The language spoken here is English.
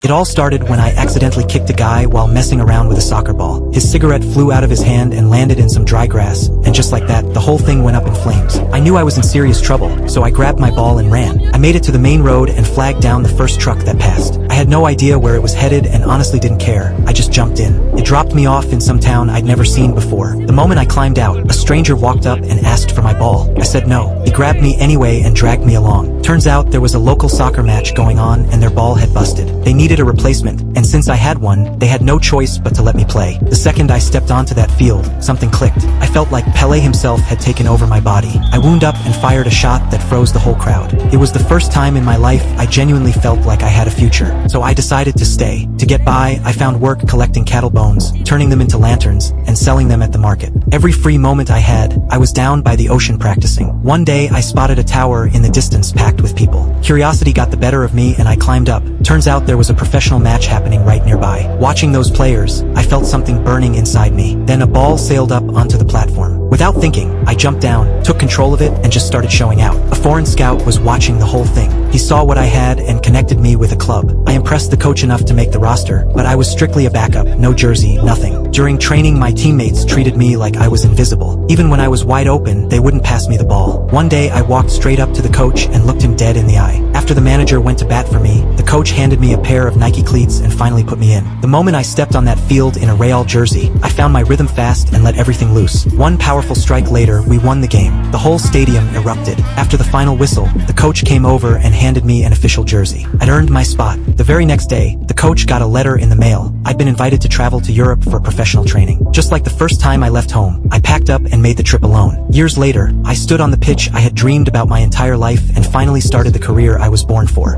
It all started when I accidentally kicked a guy while messing around with a soccer ball. His cigarette flew out of his hand and landed in some dry grass, and just like that, the whole thing went up in flames. I knew I was in serious trouble, so I grabbed my ball and ran. I made it to the main road and flagged down the first truck that passed. I had no idea where it was headed and honestly didn't care. I just jumped in. It dropped me off in some town I'd never seen before. The moment I climbed out, a stranger walked up and asked for my ball. I said no. He grabbed me anyway and dragged me along. Turns out there was a local soccer match going on and their ball had busted. They needed a replacement, and since I had one, they had no choice but to let me play. The second I stepped onto that field, something clicked. I felt like Pele himself had taken over my body. I wound up and fired a shot that froze the whole crowd. It was the first time in my life I genuinely felt like I had a future. So I decided to stay. To get by, I found work collecting cattle bones, turning them into lanterns, and selling them at the market. Every free moment I had, I was down by the ocean practicing. One day, I spotted a tower in the distance packed with people. Curiosity got the better of me and I climbed up. Turns out there was a professional match happening right nearby. Watching those players, I felt something burning inside me. Then a ball sailed up onto the platform. Without thinking, I jumped down, took control of it, and just started showing out. A foreign scout was watching the whole thing. He saw what I had and connected me with a club. I impressed the coach enough to make the roster, but I was strictly a backup, no jersey, nothing. During training, my teammates treated me like I was invisible. Even when I was wide open, they wouldn't pass me the ball. One day, I walked straight up to the coach and looked him dead in the eye. After the manager went to bat for me, the coach handed me a pair of Nike cleats and finally put me in. The moment I stepped on that field in a Real jersey, I found my rhythm fast and let everything loose. One powerful strike later, we won the game. The whole stadium erupted. After the final whistle, the coach came over and handed me an official jersey. I'd earned my spot. The very next day, the coach got a letter in the mail. I'd been invited to travel to Europe for professional training. Just like the first time I left home, I packed up and made the trip alone. Years later, I stood on the pitch I had dreamed about my entire life and finally started the career I was born for.